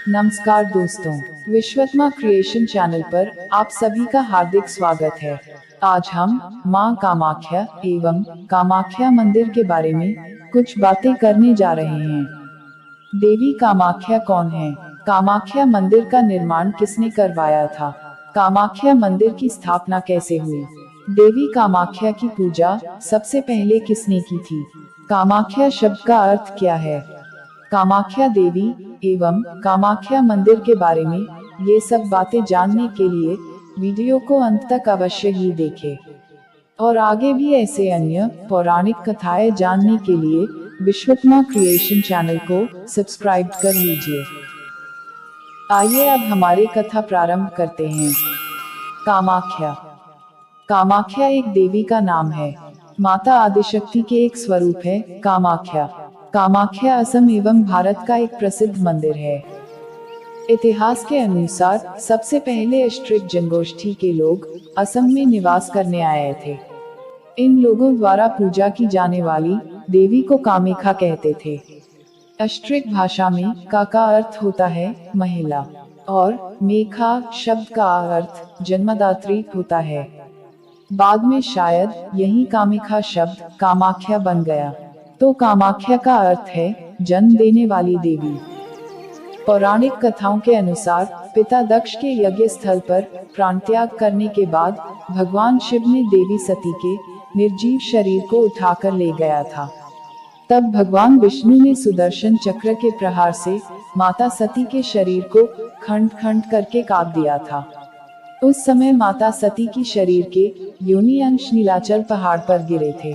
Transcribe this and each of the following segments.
नमस्कार दोस्तों, विश्वत्मा creation channel पर आप सभी का हार्दिक स्वागत है। आज हम मां कामाख्या एवं कामाख्या मंदिर के बारे में कुछ बातें करने जा रहे हैं। देवी कामाख्या कौन है? कामाख्या मंदिर का निर्माण किसने करवाया था? कामाख्या मंदिर की स्थापना कैसे हुई? देवी कामाख्या की पूजा सबसे पहले किसने की थी? कामाख्या शब्द का अर्थ क्या है? कामाख्या देवी एवं कामाख्या मंदिर के बारे में ये सब बातें जानने के लिए वीडियो को अंत तक अवश्य ही देखें। और आगे भी ऐसे अन्य पौराणिक कथाएं जानने के लिए विश्वत्मा क्रिएशन चैनल को सब्सक्राइब कर लीजिए। आइए अब हमारे कथा प्रारंभ करते हैं। कामाख्या। कामाख्या एक देवी का नाम है। माता आदिशक्ति के एक स्वरूप है कामाख्या। कामाख्या असम एवं भारत का एक प्रसिद्ध मंदिर है। इतिहास के अनुसार सबसे पहले अष्ट्रिक जनगोष्ठी के लोग असम में निवास करने आए थे। इन लोगों द्वारा पूजा की जाने वाली देवी को कामाख्या कहते थे। अष्ट्रिक भाषा में का अर्थ होता है महिला और मेखा शब्द का अर्थ जन्मदात्री होता है। बाद में शायद यही कामाख्या शब्द कामाख्या बन गया। तो कामाख्या का अर्थ है जन्म देने वाली देवी। पौराणिक कथाओं के अनुसार पिता दक्ष के यज्ञ स्थल पर प्राण त्याग करने के बाद भगवान शिव ने देवी सती के निर्जीव शरीर को उठाकर ले गया था। तब भगवान विष्णु ने सुदर्शन चक्र के प्रहार से माता सती के शरीर को खंड खंड करके काट दिया था। उस समय माता सती की शरीर के योनि अंश नीलाचल पहाड़ पर गिरे थे।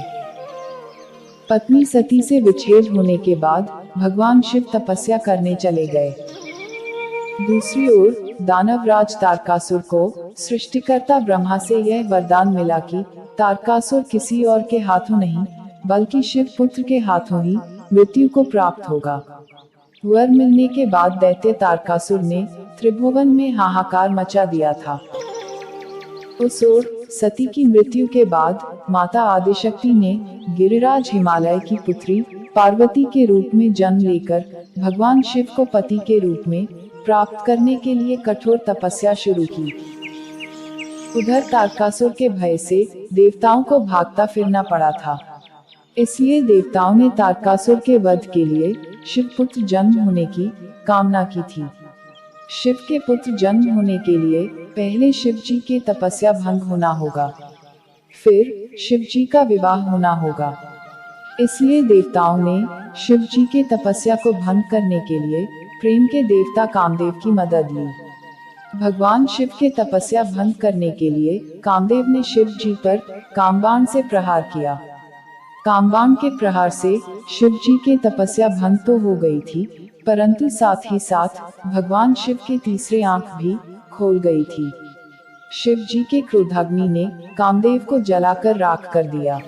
पत्नी सती से विच्छेद होने के बाद भगवान शिव तपस्या करने चले गए। दूसरी ओर दानवराज तारकासुर को सृष्टिकर्ता ब्रह्मा से यह वरदान मिला कि तारकासुर किसी और के हाथों नहीं बल्कि शिव पुत्र के हाथों ही मृत्यु को प्राप्त होगा। वर मिलने के बाद दैत्य तारकासुर ने त्रिभुवन में हाहाकार मचा दिया था। उस ओर सती की मृत्यु के बाद माता आदिशक्ति ने गिरिराज हिमालय की पुत्री पार्वती के रूप में जन्म लेकर भगवान शिव को पति के रूप में प्राप्त करने के लिए कठोर तपस्या शुरू की। उधर तारकासुर के भय से देवताओं को भागता फिरना पड़ा था। इसलिए देवताओं ने तारकासुर के वध के लिए शिव पुत्र जन्म होने की कामना की थी। शिव के पुत्र जन्म होने के लिए पहले शिव जी के तपस्या भंग होना होगा, फिर शिव जी का विवाह होना होगा। इसलिए देवताओं ने शिव जी के तपस्या को भंग करने के लिए प्रेम के देवता कामदेव की मदद ली। भगवान शिव के तपस्या भंग करने के लिए कामदेव ने शिव जी पर कामबाण से प्रहार किया। कामबाण के प्रहार से शिव जी के तपस्या भंग तो हो गई थी, परंतु साथ ही साथ भगवान शिव के तीसरे आंख भी खोल गई थी। शिव जी के क्रोधाग्नि ने कामदेव को जलाकर राख कर दिया।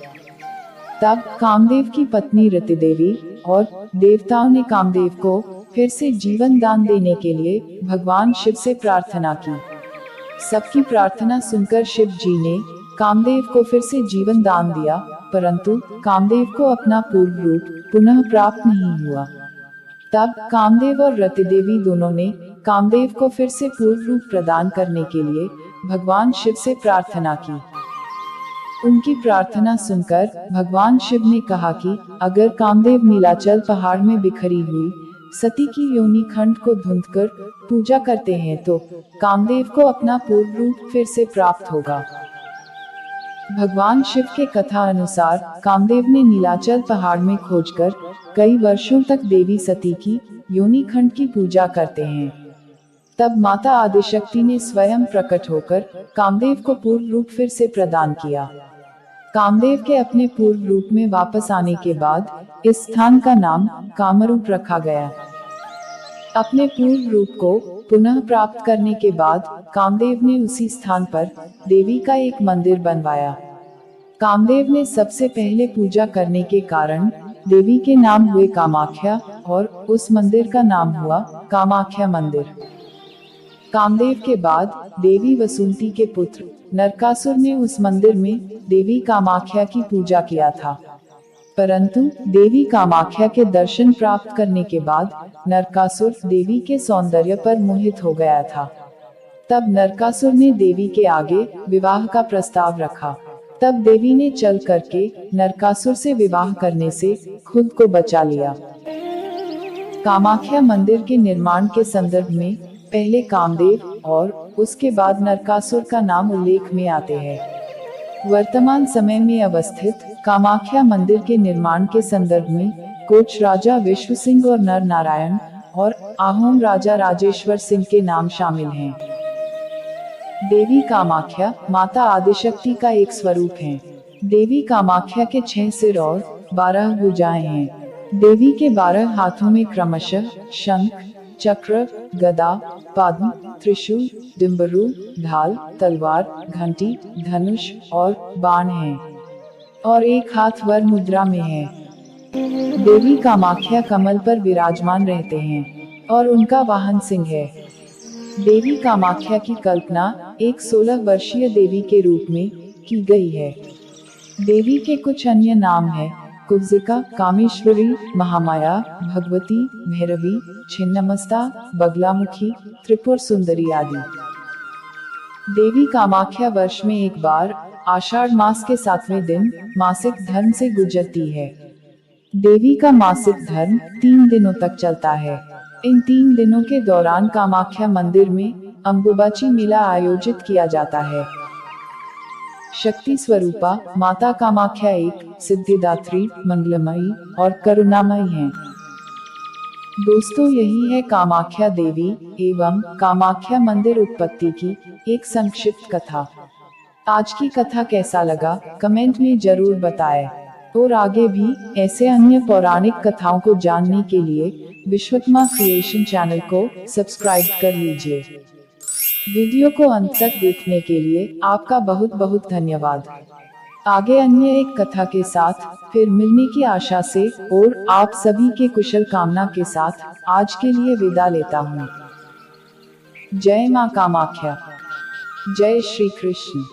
तब कामदेव की पत्नी रति देवी और देवताओं ने कामदेव को फिर से जीवन दान देने के लिए भगवान शिव से प्रार्थना की। सबकी प्रार्थना सुनकर शिव जी ने कामदेव को फिर से जीवन दान दिया, परंतु कामदेव को अपना पूर्व रूप पुनः प्राप्त नहीं हुआ। तब कामदेव और रति देवी दोनों ने कामदेव को फिर से पूर्व रूप प्रदान करने के लिए भगवान शिव से प्रार्थना की। उनकी प्रार्थना सुनकर भगवान शिव ने कहा कि अगर कामदेव नीलाचल पहाड़ में बिखरी हुई सती की योनि खंड को ढूंढकर पूजा करते हैं तो कामदेव को अपना पूर्व रूप फिर से प्राप्त होगा। भगवान शिव के कथा अनुसार कामदेव ने नीलाचल पहाड़ में खोजकर कई वर्षों तक देवी सती की योनि खंड की पूजा करते हैं। तब माता आदिशक्ति ने स्वयं प्रकट होकर कामदेव को पूर्व रूप फिर से प्रदान किया। कामदेव के अपने पूर्व रूप में वापस आने के बाद इस स्थान का नाम कामरूप रखा गया। अपने पूर्व रूप को पुनः प्राप्त करने के बाद कामदेव ने उसी स्थान पर देवी का एक मंदिर बनवाया। कामदेव ने सबसे पहले पूजा करने के कारण देवी के नाम हुए कामाख्या और उस मंदिर का नाम हुआ कामाख्या मंदिर। कामदेव के बाद देवी वसुंती के पुत्र नरकासुर ने उस मंदिर में देवी कामाख्या की पूजा किया था। परंतु देवी कामाख्या के दर्शन प्राप्त करने के बाद नरकासुर देवी के सौंदर्य पर मोहित हो गया था। तब नरकासुर ने देवी के आगे विवाह का प्रस्ताव रखा। तब देवी ने चल करके नरकासुर से विवाह करने से खुद को बचा लिया। कामाख्या मंदिर के निर्माण के संदर्भ में पहले कामदेव और उसके बाद नरकासुर का नाम उल्लेख में आते हैं। वर्तमान समय में अवस्थित कामाख्या मंदिर के निर्माण के संदर्भ में कोच राजा विश्व सिंह और नर नारायण और आहोम राजा राजेश्वर सिंह के नाम शामिल हैं। देवी कामाख्या माता आदिशक्ति का एक स्वरूप है। देवी कामाख्या के 6 सिर और 12 भुजाएं हैं। देवी के 12 हाथों में क्रमशः शंख, चक्र, गदा, पद्म, त्रिशूल, डिंबरू, ढाल, तलवार, घंटी, धनुष और बाण हैं और एक हाथ वर मुद्रा में है। देवी कामाख्या कमल पर विराजमान रहते हैं और उनका वाहन सिंह है। देवी कामाख्या की कल्पना एक 16 वर्षीय देवी के रूप में की गई है। देवी के कुछ अन्य नाम हैं कुब्जिका, कामेश्वरी, महामाया, भगवती, भैरवी, छिन्नमस्ता, बगलामुखी, त्रिपुर सुंदरी आदि। देवी कामाख्या वर्ष में एक बार आषाढ़ मास के 7वें दिन मासिक धर्म से गुजरती है। देवी का मासिक धर्म 3 दिनों तक चलता है। इन 3 दिनों के दौरान कामाख्या मंदिर में अंबुबाची मेला आयोजित किया जाता है। शक्ति स्वरूपा माता कामाख्या एक सिद्धिदात्री, मंगलमयी और करुणामयी हैं। दोस्तों, यही है कामाख्या देवी एवं कामाख्या मंदिर उत्पत्ति की एक संक्षिप्त कथा। आज की कथा कैसा लगा कमेंट में जरूर बताएं और आगे भी ऐसे अन्य पौराणिक कथाओं को जानने के लिए विश्वत्मा क्रिएशन चैनल को सब्सक्राइब कर लीजिए। वीडियो को अंत तक देखने के लिए आपका बहुत बहुत धन्यवाद। आगे अन्य एक कथा के साथ फिर मिलने की आशा से और आप सभी के कुशल कामना के साथ आज के लिए विदा लेता हूँ। जय मां कामाख्या, जय श्री कृष्ण।